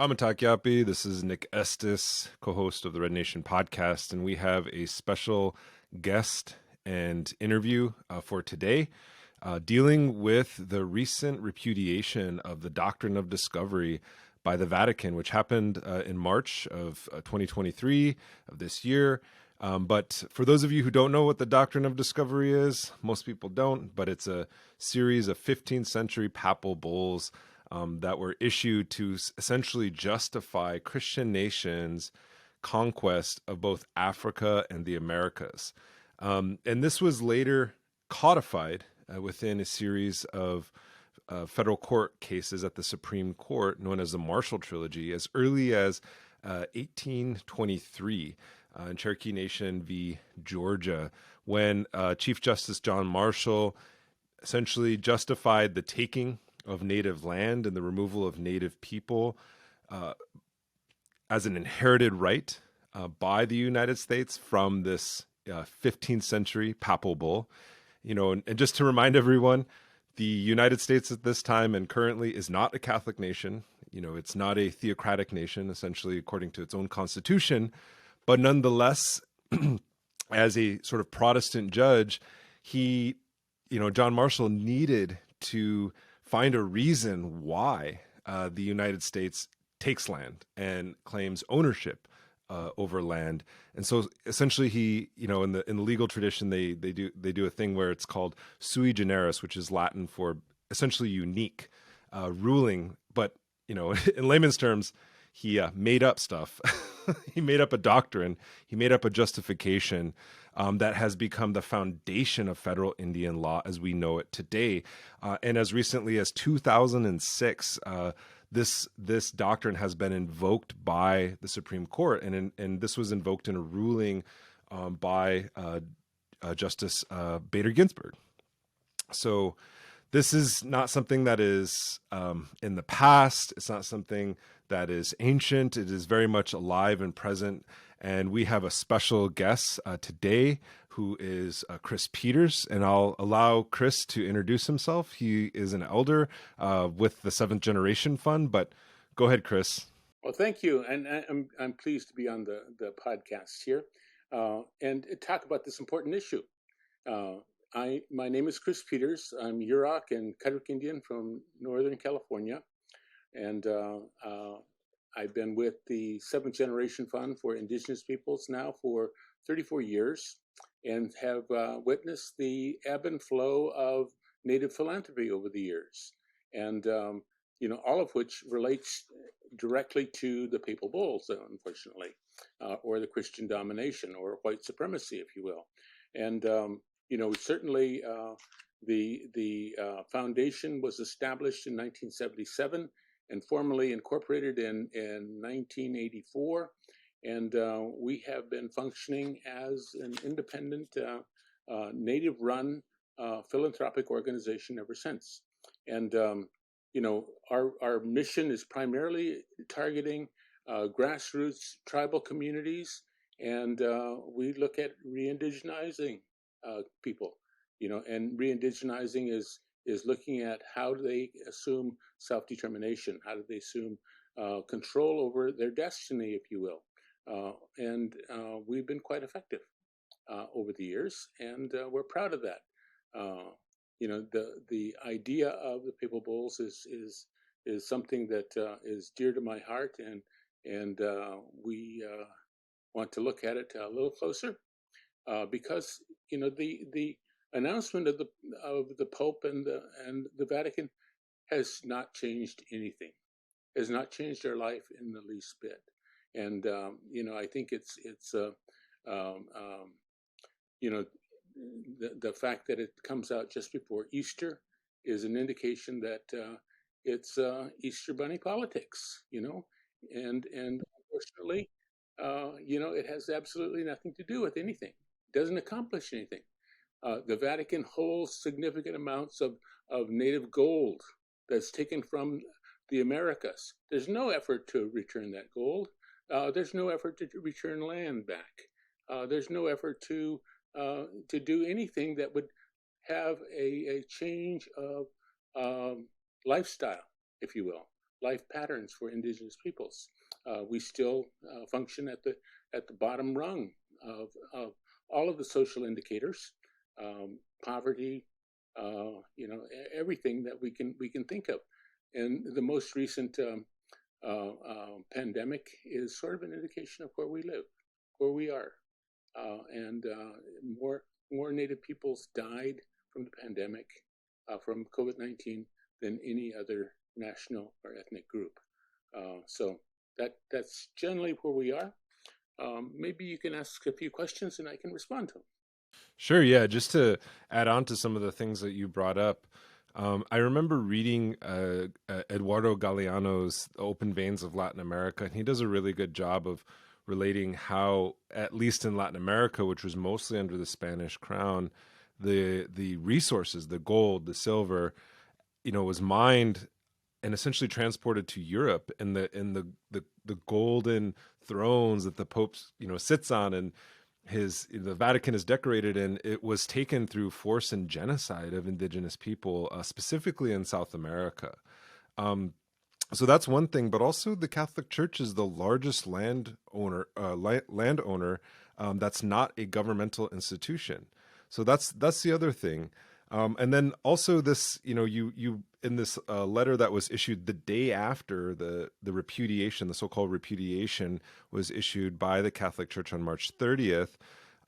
I'm Yapi. This is Nick Estes, co-host of the Red Nation podcast, and we have a special guest and interview for today, dealing with the recent repudiation of the Doctrine of Discovery by the Vatican, which happened in March of 2023 of this year. But for those of you who don't know what the Doctrine of Discovery is, most people don't, but it's a series of 15th-century papal bulls that were issued to essentially justify Christian nations' conquest of both Africa and the Americas. And this was later codified within a series of federal court cases at the Supreme Court, known as the Marshall Trilogy, as early as 1823 in Cherokee Nation v. Georgia, when Chief Justice John Marshall essentially justified the taking of native land and the removal of native people as an inherited right by the United States from this 15th century papal bull. And just to remind everyone, the United States at this time and currently is not a Catholic nation. It's not a theocratic nation, essentially according to its own constitution, but nonetheless, as a sort of Protestant judge, John Marshall needed to find a reason why the United States takes land and claims ownership over land. And so essentially he, in the legal tradition, they do a thing where it's called sui generis, which is Latin for essentially unique ruling. But, in layman's terms, he made up stuff. He made up a doctrine. He made up a justification that has become the foundation of federal Indian law as we know it today. And as recently as 2006, this doctrine has been invoked by the Supreme Court, and this was invoked in a ruling by Justice Bader Ginsburg. So this is not something that is in the past. It's not something that is ancient. It is very much alive and present. And we have a special guest today who is Chris Peters. And I'll allow Chris to introduce himself. He is an elder with the Seventh Generation Fund. But go ahead, Chris. Well, thank you. And I'm pleased to be on the podcast here and talk about this important issue. My name is Chris Peters. I'm Yurok and Karuk Indian from Northern California. And I've been with the Seventh Generation Fund for Indigenous peoples now for 34 years and have witnessed the ebb and flow of Native philanthropy over the years. And, all of which relates directly to the papal bulls, unfortunately, or the Christian domination or white supremacy, if you will. And, certainly the foundation was established in 1977 and formally incorporated in 1984. And we have been functioning as an independent, native-run philanthropic organization ever since. And, our mission is primarily targeting grassroots tribal communities, and we look at re-indigenizing people, and re-indigenizing is looking at how do they assume self-determination, how do they assume control over their destiny, if you will. And we've been quite effective over the years, and we're proud of that. The idea of the papal bulls is something that is dear to my heart, and we want to look at it a little closer because the announcement of the Pope and the Vatican has not changed anything, has not changed our life in the least bit. And I think it's the fact that it comes out just before Easter is an indication that it's Easter bunny politics, and unfortunately, it has absolutely nothing to do with anything. It doesn't accomplish anything. The Vatican holds significant amounts of native gold that's taken from the Americas. There's no effort to return that gold. There's no effort to return land back. There's no effort to do anything that would have a change of lifestyle, if you will, life patterns for Indigenous peoples. We still function at the bottom rung of all of the social indicators, poverty, everything that we can think of. And the most recent pandemic is sort of an indication of where we live, where we are, and more Native peoples died from the pandemic, from COVID-19, than any other national or ethnic group. So that's generally where we are. Maybe you can ask a few questions and I can respond to them. Sure, yeah. Just to add on to some of the things that you brought up, I remember reading Eduardo Galeano's Open Veins of Latin America, and he does a really good job of relating how, at least in Latin America, which was mostly under the Spanish crown, the resources, the gold, the silver, was mined and essentially transported to Europe, and the golden thrones that the Pope sits on, and the Vatican is decorated in, it was taken through force and genocide of indigenous people, specifically in South America. So that's one thing, but also the Catholic Church is the largest landowner that's not a governmental institution. So that's the other thing. And then also this, you in this letter that was issued the day after the repudiation, the so-called repudiation, was issued by the Catholic Church on March 30th.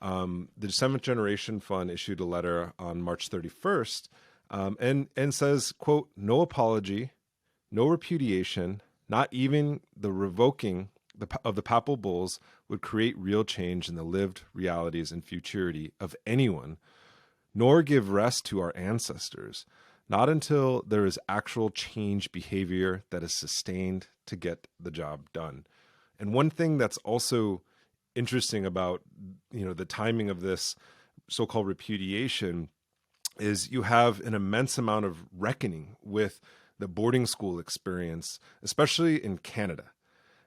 The Seventh Generation Fund issued a letter on March 31st, and says, quote, "No apology, no repudiation, not even the revoking of the papal bulls would create real change in the lived realities and futurity of anyone, nor give rest to our ancestors, not until there is actual change behavior that is sustained to get the job done." And one thing that's also interesting about, the timing of this so-called repudiation is you have an immense amount of reckoning with the boarding school experience, especially in Canada,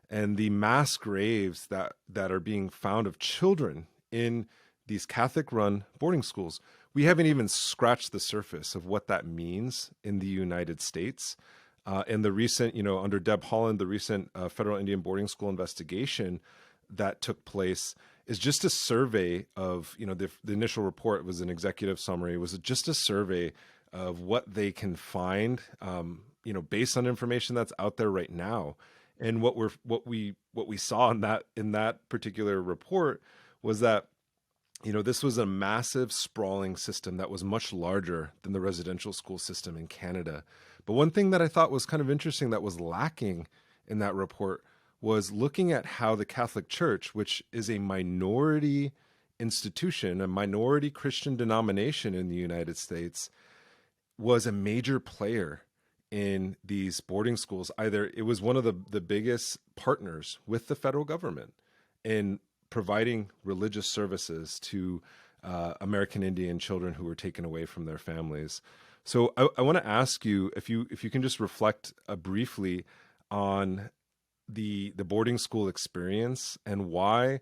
and the mass graves that are being found of children in these Catholic-run boarding schools. We haven't even scratched the surface of what that means in the United States. And the recent, under Deb Haaland, the recent federal Indian boarding school investigation that took place is just a survey of, the initial report was an executive summary, was just a survey of what they can find, based on information that's out there right now. And what we saw in that particular report was that, this was a massive sprawling system that was much larger than the residential school system in Canada. But one thing that I thought was kind of interesting that was lacking in that report was looking at how the Catholic Church, which is a minority institution, a minority Christian denomination in the United States, was a major player in these boarding schools. Either it was one of the biggest partners with the federal government in providing religious services to American Indian children who were taken away from their families. So I want to ask you if you can just reflect briefly on the boarding school experience and why,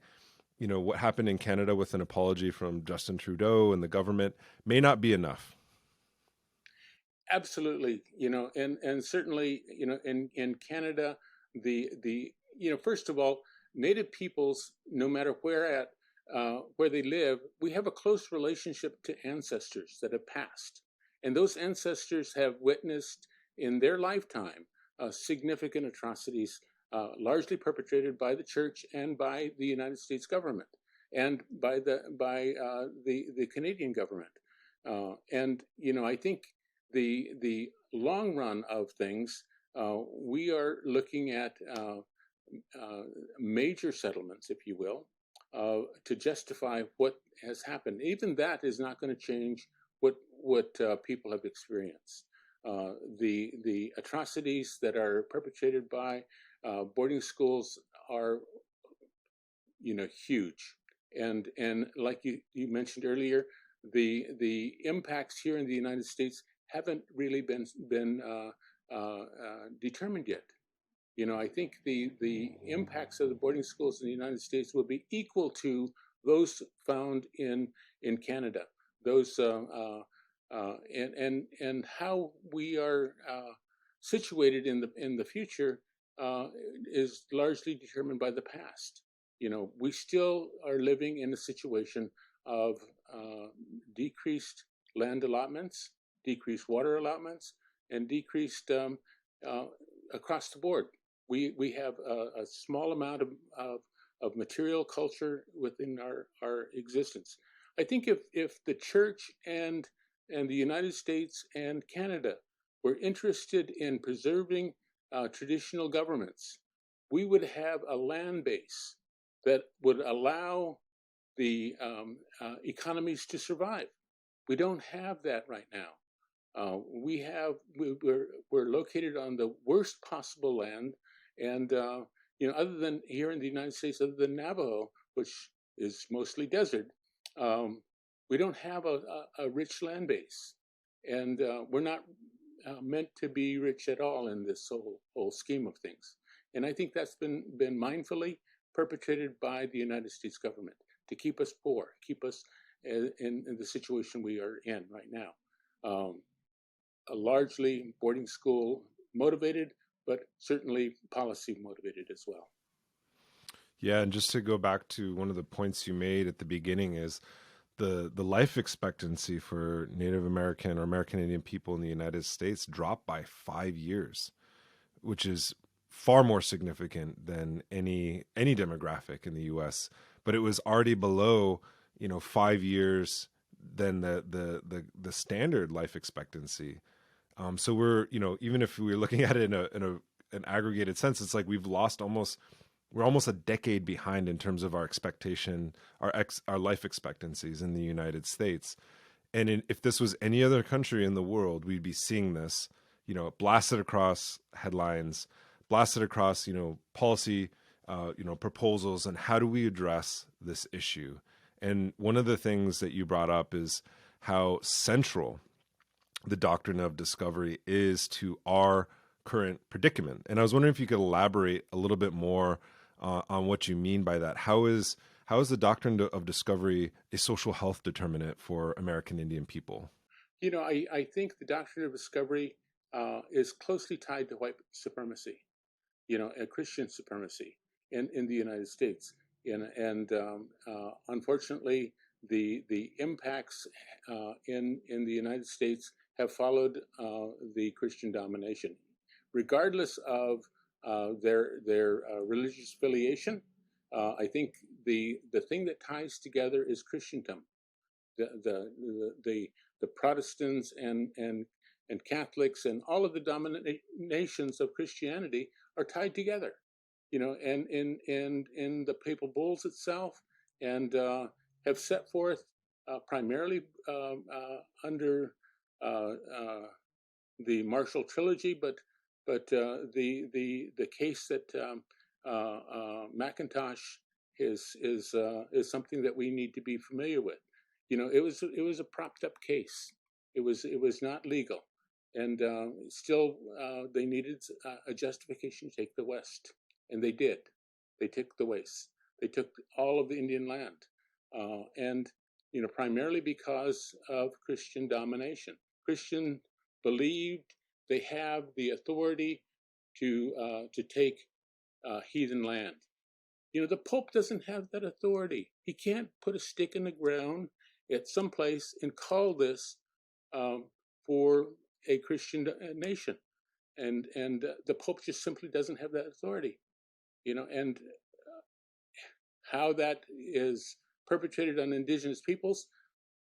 what happened in Canada with an apology from Justin Trudeau and the government may not be enough. Absolutely, and certainly, in Canada, the first of all, Native peoples, no matter where they live, we have a close relationship to ancestors that have passed, and those ancestors have witnessed in their lifetime significant atrocities, largely perpetrated by the church and by the United States government and by the Canadian government, and I think the long run of things, we are looking at major settlements, if you will, to justify what has happened. Even that is not going to change what people have experienced. The atrocities that are perpetrated by boarding schools are, huge, and like you mentioned earlier, the impacts here in the United States haven't really been determined yet. I think the impacts of the boarding schools in the United States will be equal to those found in Canada. Those and how we are situated in the future is largely determined by the past. We still are living in a situation of decreased land allotments, decreased water allotments, and decreased across the board. We have a small amount of material culture within our existence. I think if the church and the United States and Canada were interested in preserving traditional governments, we would have a land base that would allow the economies to survive. We don't have that right now. We're located on the worst possible land, and other than here in the United States, other than Navajo, which is mostly desert, we don't have a rich land base, and we're not meant to be rich at all in this whole scheme of things. And I think that's been mindfully perpetrated by the United States government to keep us poor, keep us in the situation we are in right now. Largely boarding school motivated, but certainly policy motivated as well. Yeah, and just to go back to one of the points you made at the beginning is the life expectancy for Native American or American Indian people in the United States dropped by 5 years, which is far more significant than any demographic in the U.S. But it was already below 5 years than the standard life expectancy. So we're even if we're looking at it in an aggregated sense, it's like we're almost a decade behind in terms of our expectation, our life expectancies in the United States. And if this was any other country in the world, we'd be seeing this, blasted across headlines, blasted across, policy, proposals, and how do we address this issue? And one of the things that you brought up is how central the doctrine of discovery is to our current predicament. And I was wondering if you could elaborate a little bit more on what you mean by that. How is the doctrine of discovery a social health determinant for American Indian people? I think the doctrine of discovery is closely tied to white supremacy, a Christian supremacy in the United States. And unfortunately, the impacts in the United States have followed the Christian domination, regardless of their religious affiliation. I think the thing that ties together is Christendom. The Protestants and Catholics and all of the dominations of Christianity are tied together, and in the papal bulls itself, and have set forth primarily under the Marshall Trilogy, but the case that McIntosh is something that we need to be familiar with. It was a propped up case. It was not legal, and still they needed a justification to take the West, and they did. They took the West. They took all of the Indian land, and primarily because of Christian domination. Christian believed they have the authority to take heathen land. The Pope doesn't have that authority. He can't put a stick in the ground at some place and call this for a Christian nation, and the Pope just simply doesn't have that authority. And how that is perpetrated on Indigenous peoples,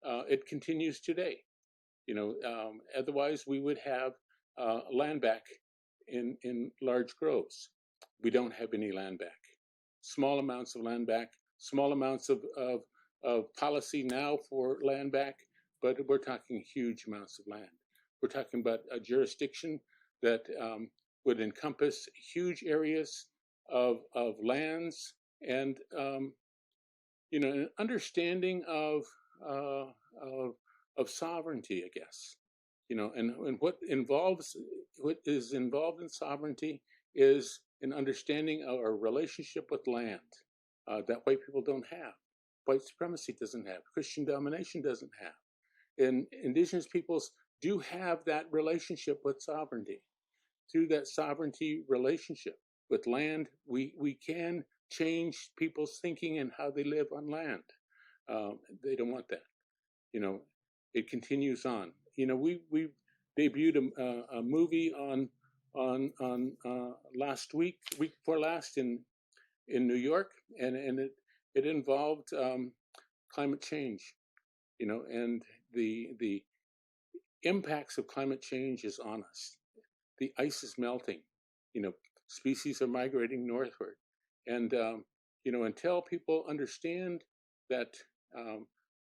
it continues today. Otherwise we would have land back in large groves. We don't have any land back. Small amounts of land back, small amounts of policy now for land back, but we're talking huge amounts of land. We're talking about a jurisdiction that would encompass huge areas of lands, and an understanding of sovereignty, I guess. And what is involved in sovereignty is an understanding of our relationship with land that white people don't have, white supremacy doesn't have, Christian domination doesn't have. And Indigenous peoples do have that relationship with sovereignty. through that sovereignty relationship. With land, we can change people's thinking and how they live on land. They don't want that. It continues on. We debuted a movie on last week before last in New York, and it involved climate change, and the impacts of climate change is on us. The ice is melting, species are migrating northward, and until people understand that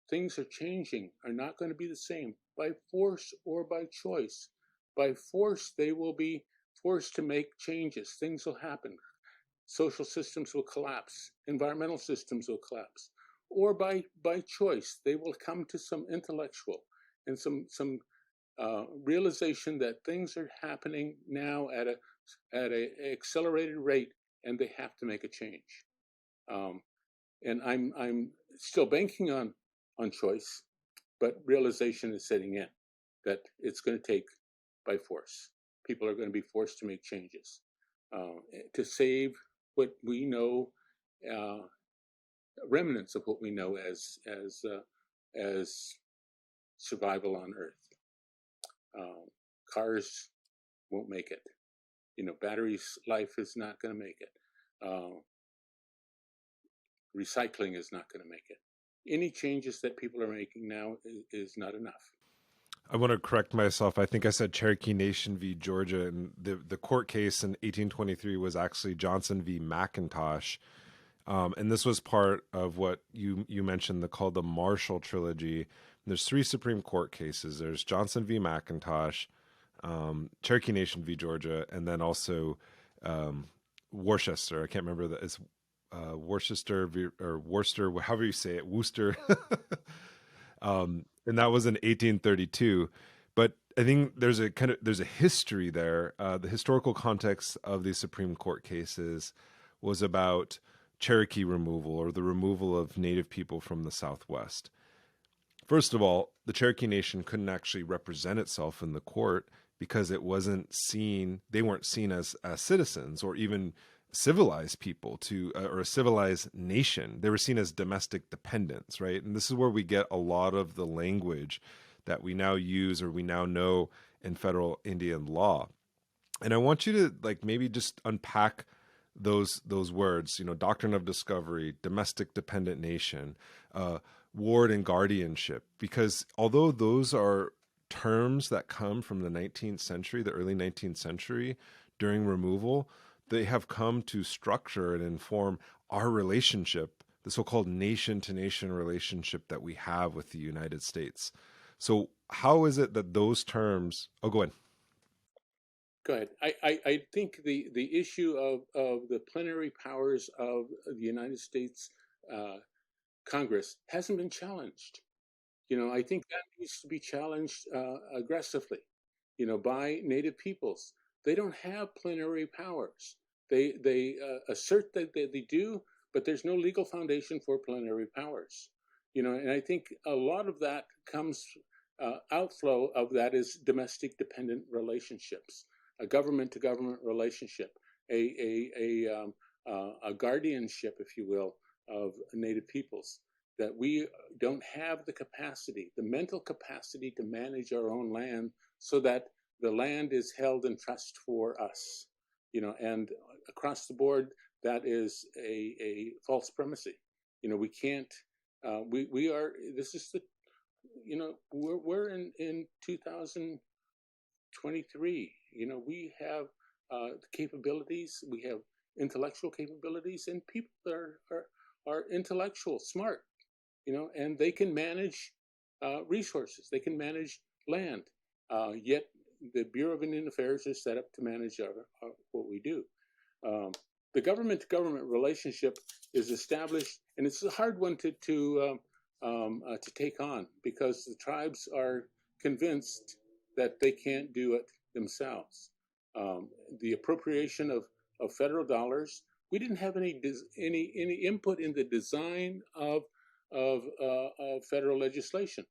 things are changing, are not going to be the same by force or by choice. By force, they will be forced to make changes. Things will happen. Social systems will collapse. Environmental systems will collapse. Or by choice, they will come to some intellectual and some realization that things are happening now at a accelerated rate, and they have to make a change. And I'm still banking on choice, but realization is setting in that it's going to take by force. People are going to be forced to make changes to save what we know, remnants of what we know as survival on Earth. Cars won't make it. Batteries life is not going to make it. Recycling is not going to make it. Any changes that people are making now is not enough. I want to correct myself. I think I said Cherokee Nation v. Georgia, and the court case in 1823 was actually Johnson v. McIntosh. And this was part of what you mentioned, called the Marshall Trilogy. There's 3 Supreme Court cases. There's Johnson v. McIntosh, Cherokee Nation v. Georgia, and then also Worcester. I can't remember that. It's Worcester or Worcester, however you say it, Worcester. And that was in 1832. But I think there's a history there. The historical context of these Supreme Court cases was about Cherokee removal, or the removal of Native people from the Southwest. First of all, the Cherokee Nation couldn't actually represent itself in the court because it wasn't seen, they weren't seen as citizens or even civilized people or a civilized nation. They were seen as domestic dependents, right? And this is where we get a lot of the language that we now use or we now know in federal Indian law. And I want you to maybe just unpack those words, Doctrine of Discovery, domestic dependent nation, ward and guardianship, because although those are terms that come from the 19th century, the early 19th century during removal, they have come to structure and inform our relationship, the so-called nation-to-nation relationship that we have with the United States. So how is it that those terms... Oh, go ahead. Go ahead. I think the issue of the plenary powers of the United States Congress hasn't been challenged. I think that needs to be challenged aggressively, by Native peoples. They don't have plenary powers. They assert that they do, but there's no legal foundation for plenary powers. And I think a lot of that comes, outflow of that is domestic dependent relationships, a government-to-government relationship, a guardianship, if you will, of Native peoples, that we don't have the capacity, the mental capacity to manage our own land so that the land is held in trust for us. And across the board, that is a false supremacy. We can't, we are, this is the, we're in 2023. We have capabilities, we have intellectual capabilities, and people that are intellectual, smart, and they can manage resources, they can manage land, yet the Bureau of Indian Affairs is set up to manage what we do. The government-to-government relationship is established, and it's a hard one to take on because the tribes are convinced that they can't do it themselves. The appropriation of federal dollars, we didn't have any input in the design of federal legislation.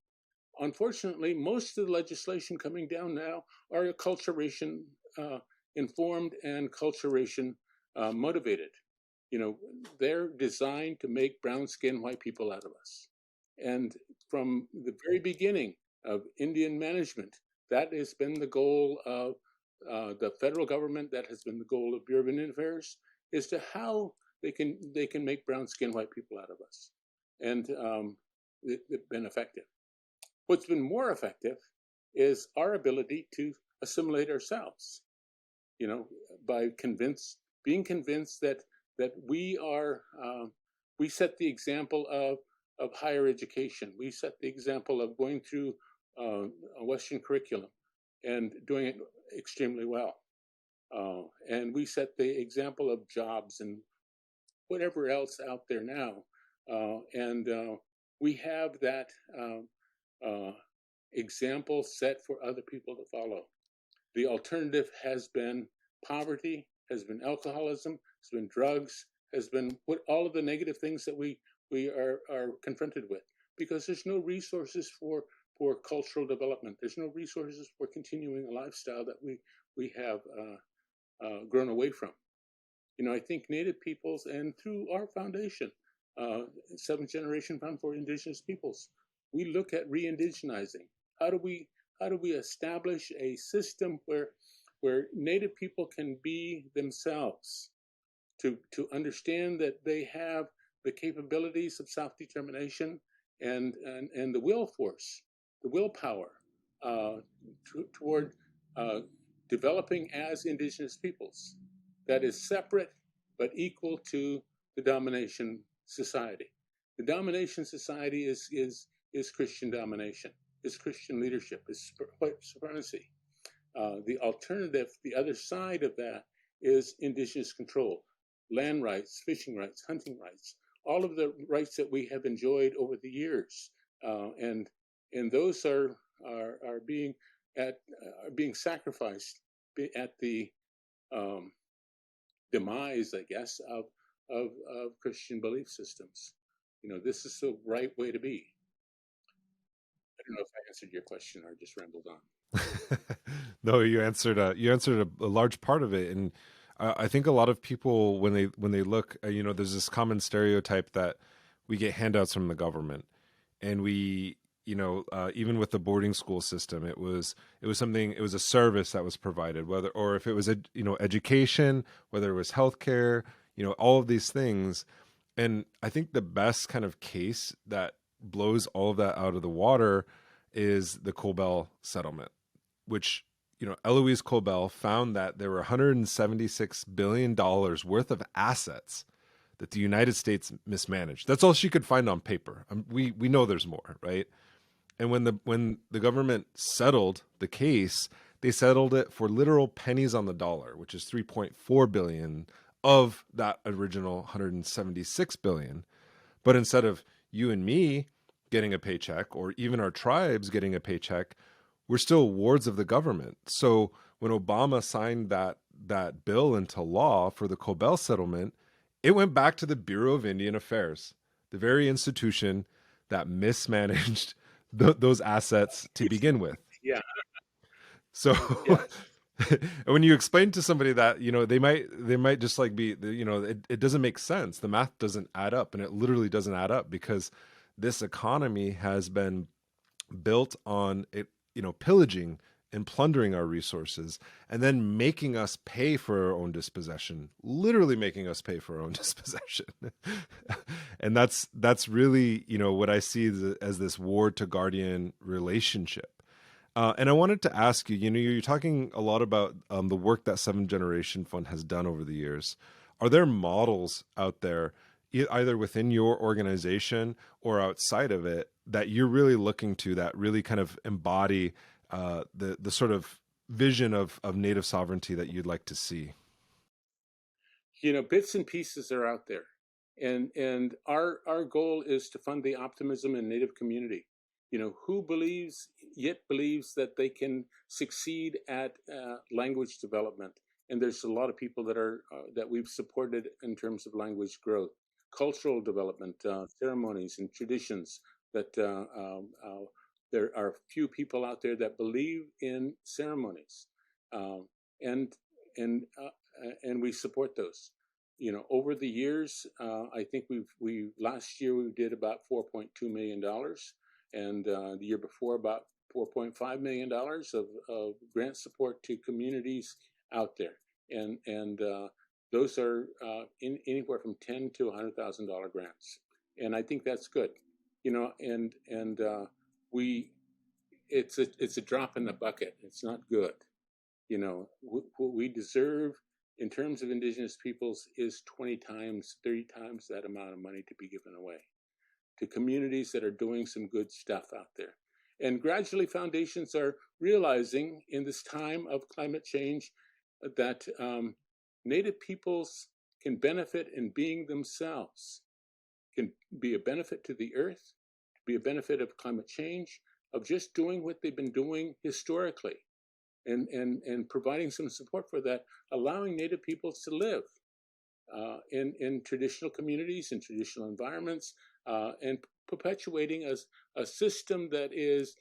Unfortunately, most of the legislation coming down now are acculturation informed and culturation motivated. They're designed to make brown-skinned white people out of us. And from the very beginning of Indian management, that has been the goal of the federal government, that has been the goal of Bureau of Indian Affairs, is to how they can make brown-skinned white people out of us. And it's been effective. What's been more effective is our ability to assimilate ourselves, by being convinced that we set the example of higher education. We set the example of going through a Western curriculum and doing it extremely well. And we set the example of jobs and whatever else out there now. And we have that example set for other people to follow. The alternative has been poverty, has been alcoholism, has been drugs, has been all of the negative things that we are confronted with, because there's no resources for cultural development. There's no resources for continuing a lifestyle that we have grown away from. I think Native peoples, and through our foundation, Seventh Generation Fund for Indigenous Peoples, we look at re-indigenizing. How do we establish a system where Native people can be themselves, to understand that they have the capabilities of self-determination and the will force, the willpower toward developing as Indigenous peoples that is separate but equal to the domination society. The domination society is Christian domination, is Christian leadership, is white supremacy. The alternative, the other side of that, is Indigenous control, land rights, fishing rights, hunting rights, all of the rights that we have enjoyed over the years, and those are being sacrificed at the demise, I guess, of Christian belief systems. This is the right way to be. I don't know if I answered your question or just rambled on. No, you answered a large part of it, and I think a lot of people, when they look, there's this common stereotype that we get handouts from the government, and we, even with the boarding school system, it was a service that was provided, or if it was education, whether it was healthcare, all of these things. And I think the best kind of case that blows all of that out of the water is the Cobell settlement, which, Eloise Cobell found that there were $176 billion worth of assets that the United States mismanaged. That's all she could find on paper. We know there's more, right? And when the government settled the case, they settled it for literal pennies on the dollar, which is $3.4 billion of that original $176 billion. But instead of you and me getting a paycheck, or even our tribes getting a paycheck, we're still wards of the government. So when Obama signed that bill into law for the Cobell settlement, it went back to the Bureau of Indian Affairs, the very institution that mismanaged those assets to begin with. Yeah. So Yes. when you explain to somebody that, they might just be, it doesn't make sense. The math doesn't add up, and it literally doesn't add up, because this economy has been built on it, pillaging and plundering our resources, and then making us pay for our own dispossession, literally making us pay for our own dispossession. And that's really, what I see as this ward to guardian relationship. And I wanted to ask you, you're talking a lot about the work that Seventh Generation Fund has done over the years. Are there models out there, either within your organization or outside of it, that you're really looking to, that really kind of embody the sort of vision of Native sovereignty that you'd like to see? Bits and pieces are out there, and our goal is to fund the optimism in Native community. Who believes that they can succeed at language development, and there's a lot of people that we've supported in terms of language growth, cultural development, ceremonies and traditions. That there are few people out there that believe in ceremonies, and and we support those. Over the years, I think we last year we did about $4.2 million, and the year before about $4.5 million of grant support to communities out there, and those are anywhere from $10,000 to $100,000 grants, and I think that's good. It's a drop in the bucket. It's not good. What we deserve in terms of Indigenous peoples is 20 times, 30 times that amount of money to be given away to communities that are doing some good stuff out there. And gradually foundations are realizing in this time of climate change that Native peoples can benefit in being themselves, can be a benefit to the earth, be a benefit of climate change, of just doing what they've been doing historically, and providing some support for that, allowing Native peoples to live in traditional communities, in traditional environments, and perpetuating a system that is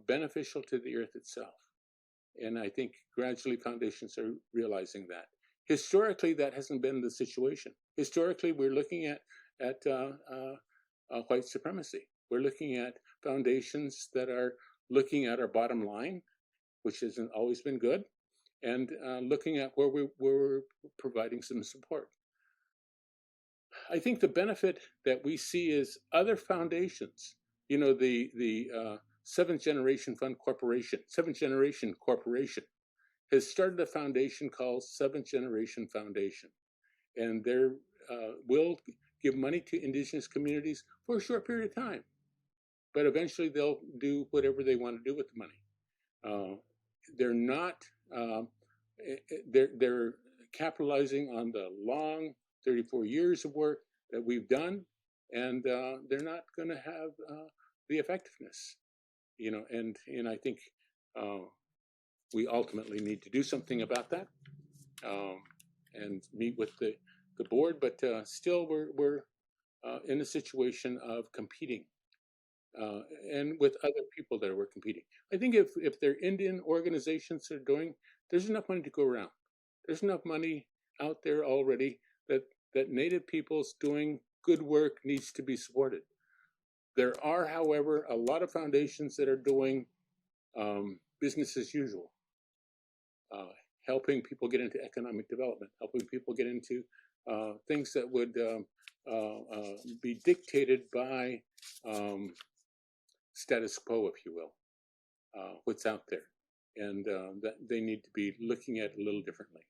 beneficial to the earth itself. And I think gradually foundations are realizing that. Historically, that hasn't been the situation. Historically, we're looking at white supremacy. We're looking at foundations that are looking at our bottom line, which hasn't always been good, and looking at where we're providing some support. I think the benefit that we see is other foundations. The Seventh Generation Corporation has started a foundation called Seventh Generation Foundation, and they will give money to Indigenous communities for a short period of time, but eventually they'll do whatever they want to do with the money. They're not. They're capitalizing on the long 34 years of work that we've done, and they're not going to have the effectiveness, and I think we ultimately need to do something about that, and meet with the board. But still, we're in a situation of competing, and with other people that we're competing. I think if there are Indian organizations that are doing, there's enough money to go around. There's enough money out there already that Native peoples doing good work needs to be supported. There are, however, a lot of foundations that are doing business as usual, helping people get into economic development, helping people get into things that would be dictated by status quo, if you will, what's out there, and that they need to be looking at a little differently.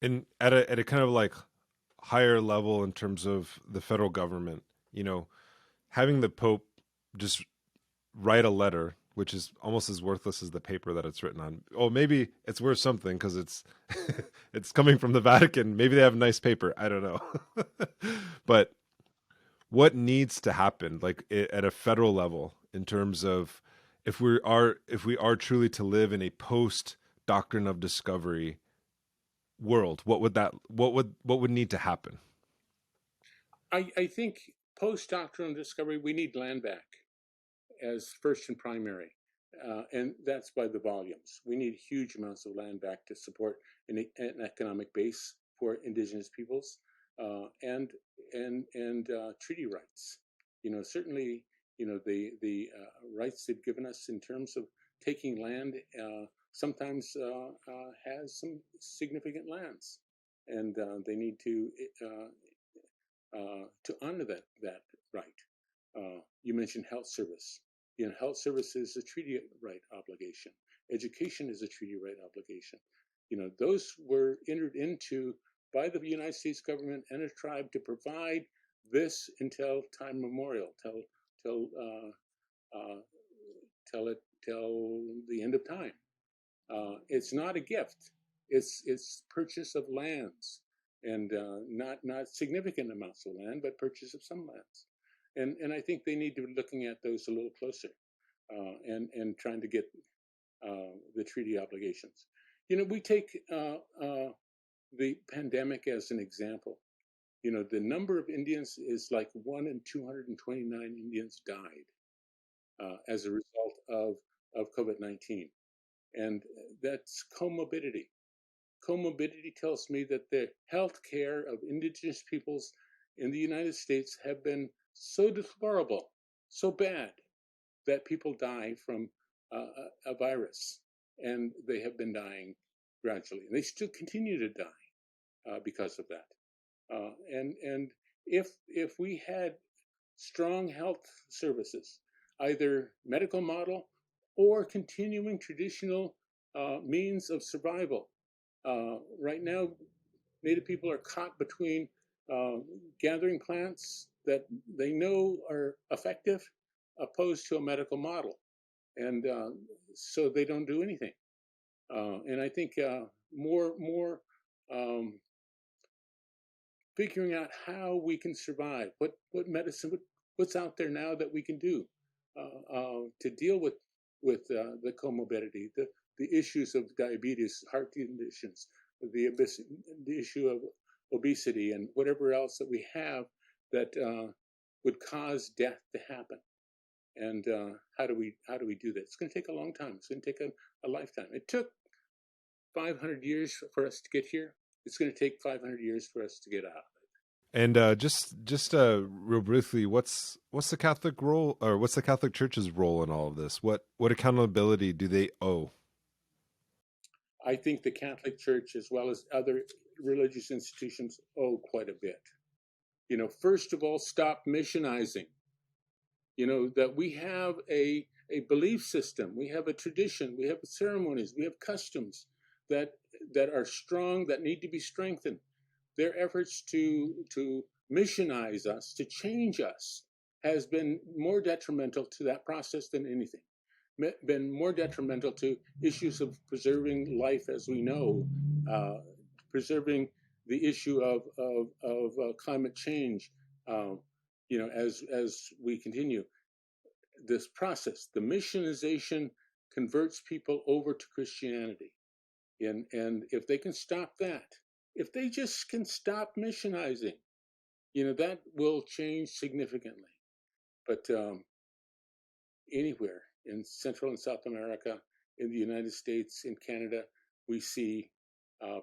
And at a kind of like higher level in terms of the federal government, having the Pope just write a letter, which is almost as worthless as the paper that it's written on. Oh, maybe it's worth something because it's it's coming from the Vatican. Maybe they have nice paper. I don't know. But what needs to happen, like at a federal level, in terms of if we are truly to live in a post Doctrine of Discovery world, what would need to happen? I think post Doctrine of Discovery, we need land back as first and primary, and that's by the volumes. We need huge amounts of land back to support an economic base for Indigenous peoples, and treaty rights. Certainly, the rights they've given us in terms of taking land sometimes has some significant lands, and they need to honor that right. You mentioned health service. Health service is a treaty right obligation. Education is a treaty right obligation. Those were entered into by the United States government and a tribe to provide this until time memorial, till the end of time. It's not a gift. It's purchase of lands, and not significant amounts of land, but purchase of some lands. And I think they need to be looking at those a little closer, and trying to get the treaty obligations. We take the pandemic as an example. The number of Indians is like 1 in 229 Indians died as a result of COVID-19, and that's comorbidity. Comorbidity tells me that the health care of indigenous peoples in the United States have been so deplorable, so bad, that people die from a virus, and they have been dying gradually, and they still continue to die because of that. And if we had strong health services, either medical model or continuing traditional means of survival. Right now, Native people are caught between gathering plants that they know are effective, opposed to a medical model, and so they don't do anything. And I think more figuring out how we can survive, what medicine, what's out there now that we can do to deal with the comorbidity, the issues of diabetes, heart conditions, the issue of obesity, and whatever else that we have that would cause death to happen. And how do we do that? It's going to take a long time. It's going to take a lifetime. It took 500 years for us to get here. It's going to take 500 years for us to get out. And just real briefly, what's the Catholic role, or what's the Catholic Church's role in all of this? What accountability do they owe? I think the Catholic Church, as well as other religious institutions, owe quite a bit. First of all, stop missionizing. That we have a belief system, we have a tradition, we have ceremonies, we have customs that are strong, that need to be strengthened. Their efforts to missionize us, to change us, has been more detrimental to that process than anything. Been more detrimental to issues of preserving life as we know, preserving the issue of climate change. As we continue this process, the missionization converts people over to Christianity, and if they can stop that, if they just can stop missionizing, that will change significantly. But anywhere in Central and South America, in the United States, in Canada, we see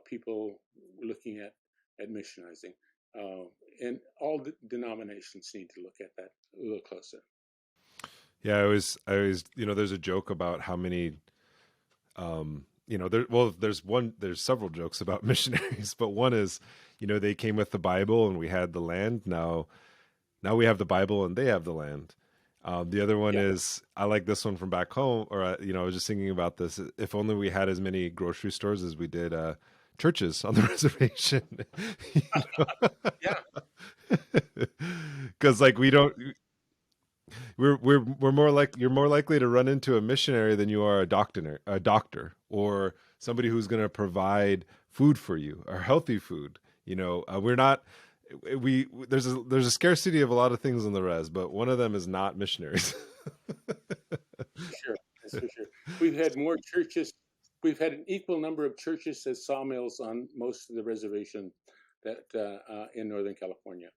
people looking at missionizing. And all the denominations need to look at that a little closer. Yeah, I always, there's a joke about how many, there's several jokes about missionaries, but one is, they came with the Bible and we had the land. Now we have the Bible and they have the land. The other one is, I like this one from back home, or, I was just thinking about this. If only we had as many grocery stores as we did churches on the reservation. Because we don't, we're more like, you're more likely to run into a missionary than you are a doctor, or somebody who's going to provide food for you, or healthy food. We're not. There's a scarcity of a lot of things in the res, but one of them is not missionaries. Sure, that's for sure. We've had more churches. We've had an equal number of churches as sawmills on most of the reservation that in Northern California.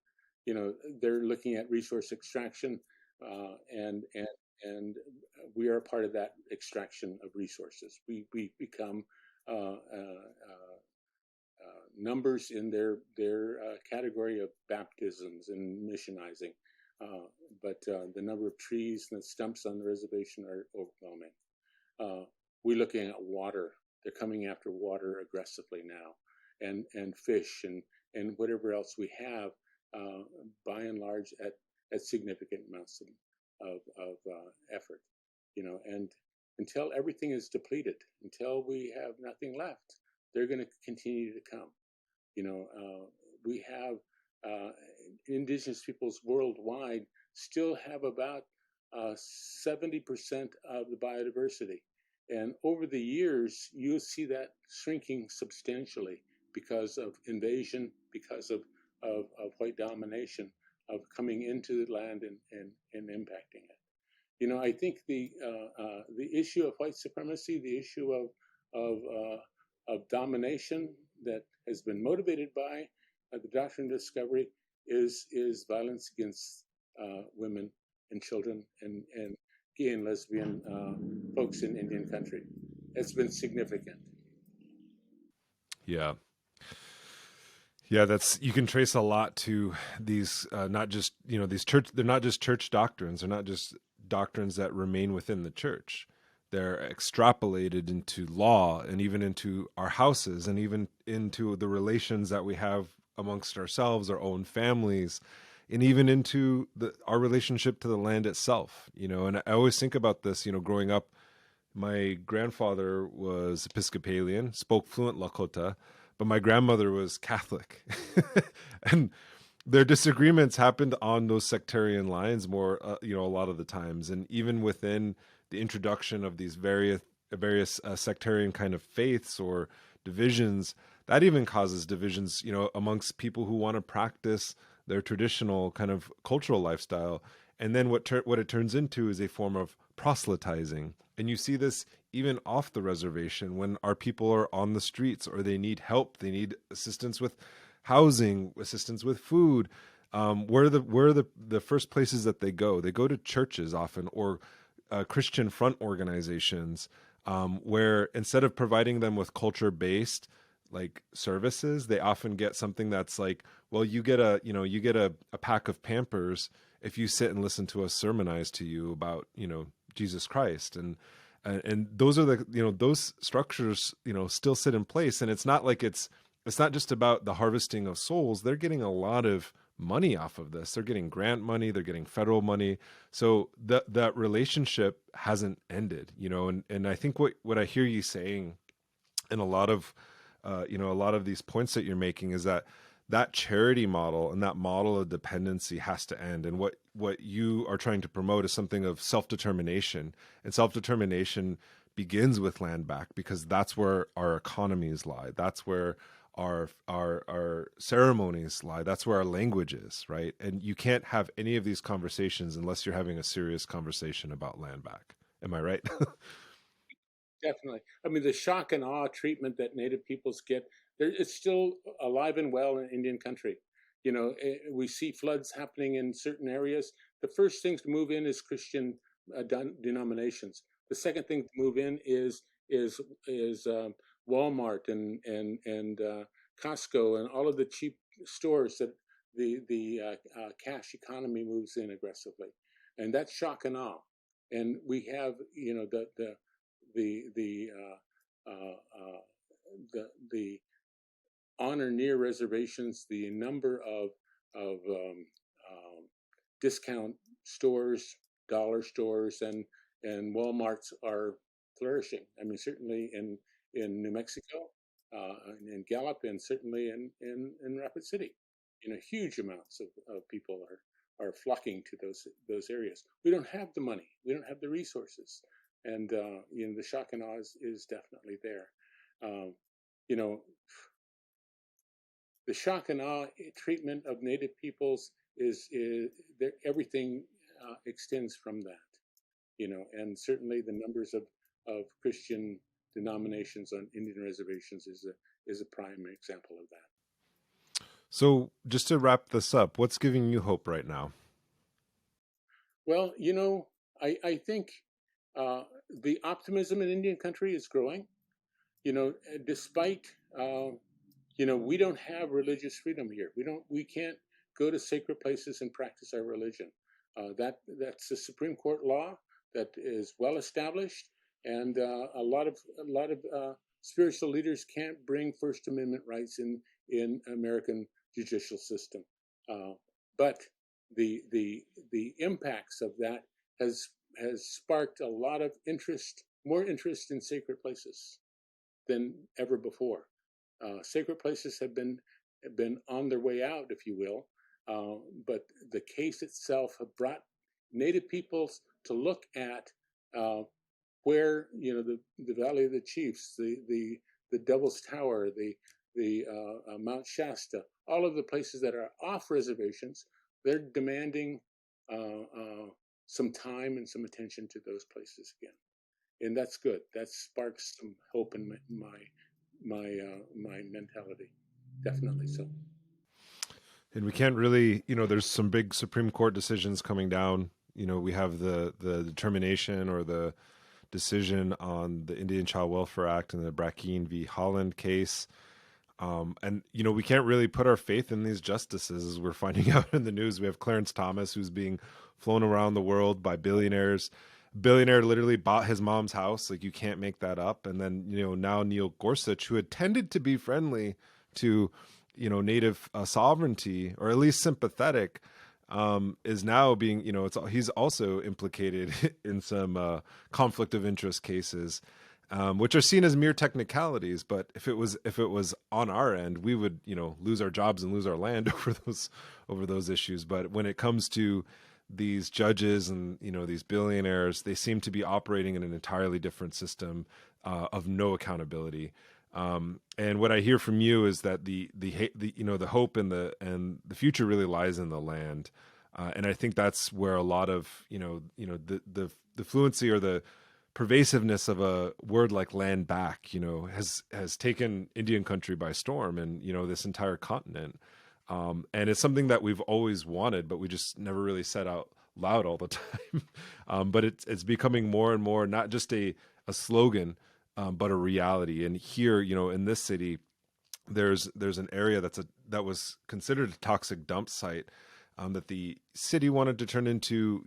They're looking at resource extraction, and we are a part of that extraction of resources. We become numbers in their category of baptisms and missionizing, but the number of trees and the stumps on the reservation are overwhelming. We're looking at water. They're coming after water aggressively now, and fish and whatever else we have, by and large at significant amounts of effort, and until everything is depleted, until we have nothing left, they're going to continue to come. We have indigenous peoples worldwide still have about 70% of the biodiversity. And over the years, you'll see that shrinking substantially because of invasion, because of white domination, of coming into the land and impacting it. I think the issue of white supremacy, the issue of domination that has been motivated by the Doctrine of Discovery is violence against women and children, and gay and lesbian folks in Indian country. It's been significant. Yeah. Yeah, that's, you can trace a lot to these not just, these church, they're not just church doctrines, they're not just doctrines that remain within the church. They're extrapolated into law and even into our houses and even into the relations that we have amongst ourselves, our own families, and even into our relationship to the land itself. And I always think about this, growing up, my grandfather was Episcopalian, spoke fluent Lakota, but my grandmother was Catholic. And their disagreements happened on those sectarian lines more, a lot of the times. And even within the introduction of these various sectarian kind of faiths or divisions, that even causes divisions, amongst people who want to practice their traditional kind of cultural lifestyle. And then what it turns into is a form of proselytizing. And you see this even off the reservation when our people are on the streets or they need help, they need assistance with housing, assistance with food. Where are the first places that they go? They go to churches often, or Christian front organizations, where instead of providing them with culture-based like services, they often get something that's like, well, you get a pack of Pampers if you sit and listen to us sermonize to you about Jesus Christ. And those are those structures still sit in place. And it's not like it's not just about the harvesting of souls. They're getting a lot of money off of this. They're getting grant money, they're getting federal money. So that relationship hasn't ended, and I think what I hear you saying in a lot of these points that you're making is that charity model and that model of dependency has to end. And what you are trying to promote is something of self-determination. And self-determination begins with land back, because that's where our economies lie. That's where our ceremonies lie. That's where our language is, right? And you can't have any of these conversations unless you're having a serious conversation about land back. Am I right? Definitely. I mean, the shock and awe treatment that Native peoples get, it's still alive and well in Indian country. We see floods happening in certain areas. The first things to move in is Christian denominations. The second thing to move in is Walmart and Costco and all of the cheap stores that the cash economy moves in aggressively, and that's shock and awe. And we have the on or near reservations, the number of discount stores, dollar stores, and Walmarts are flourishing. I mean, certainly in New Mexico, in Gallup, and certainly in Rapid City, huge amounts of people are flocking to those areas. We don't have the money, we don't have the resources, and the shock and awe is definitely there. The shock and awe treatment of Native peoples is everything extends from that, and certainly the numbers of Christian denominations on Indian reservations is a prime example of that. So just to wrap this up, what's giving you hope right now? Well, I think the optimism in Indian country is growing. Despite we don't have religious freedom here. We can't go to sacred places and practice our religion. That's a Supreme Court law that is well established, and a lot of spiritual leaders can't bring First Amendment rights in American judicial system. But the impacts of that has sparked a lot of more interest in sacred places than ever before. Sacred places have been on their way out, if you will, but the case itself have brought Native peoples to look at where the Valley of the Chiefs, the Devil's Tower, the Mount Shasta, all of the places that are off reservations. They're demanding some time and some attention to those places again, and that's good. That sparks some hope in my mentality, definitely so. And we can't really, there's some big Supreme Court decisions coming down, we have the determination or the decision on the Indian Child Welfare Act and the Brackeen v. Holland case. And, we can't really put our faith in these justices, as we're finding out in the news. We have Clarence Thomas, who's being flown around the world by billionaires. Billionaire literally bought his mom's house. Like, you can't make that up. And then, now Neil Gorsuch, who had tended to be friendly to, native sovereignty, or at least sympathetic, is now being, he's also implicated in some conflict of interest cases, which are seen as mere technicalities. But if it was on our end, we would, lose our jobs and lose our land over those issues. But when it comes to these judges and these billionaires, they seem to be operating in an entirely different system of no accountability. And what I hear from you is that the hope and the future really lies in the land. And I think that's where a lot of the fluency or the pervasiveness of a word like land back has taken Indian country by storm, and this entire continent. And it's something that we've always wanted, but we just never really said out loud all the time. But it's becoming more and more not just a slogan, but a reality. And here, in this city, there's an area that was considered a toxic dump site, that the city wanted to turn into,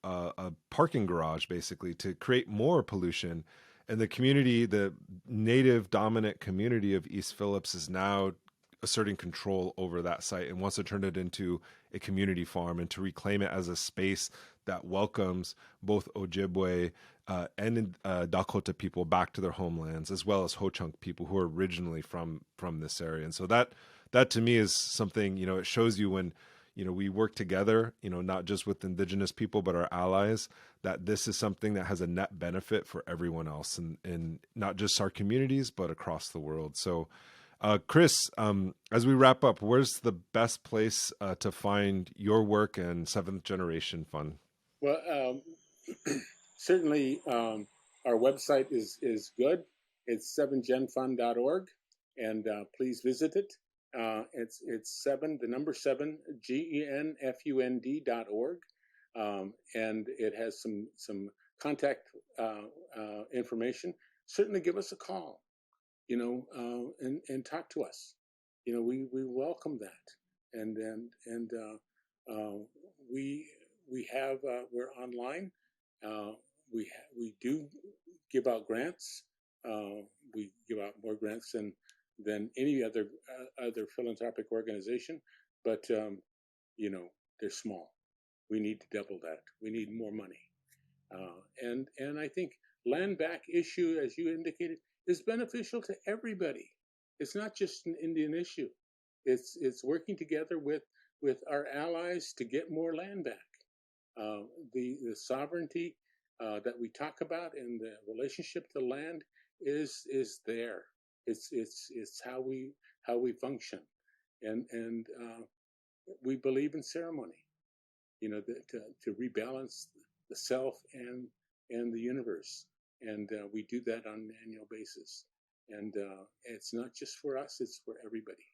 a parking garage, basically, to create more pollution. And the community, the native dominant community of East Phillips, is now asserting control over that site and wants to turn it into a community farm and to reclaim it as a space that welcomes both Ojibwe and Dakota people back to their homelands, as well as Ho-Chunk people who are originally from this area. And so that to me is something, it shows you when, we work together, not just with Indigenous people, but our allies, that this is something that has a net benefit for everyone else, and not just our communities, but across the world. So, Chris, as we wrap up, where's the best place to find your work and Seventh Generation Fund? Well, certainly our website is good. It's 7genfund.org, and please visit it. It's 7, the number 7, GENFUND.org, and it has some contact information. Certainly give us a call, and talk to us. We welcome that, and we're online. We do give out grants. We give out more grants than any other philanthropic organization, but they're small. We need to double that. We need more money, and I think land back issue, as you indicated, is beneficial to everybody. It's not just an Indian issue. It's working together with our allies to get more land back. The sovereignty that we talk about and the relationship to land is there. It's how we function, and we believe in ceremony. To rebalance the self and the universe, and we do that on an annual basis. And it's not just for us; it's for everybody.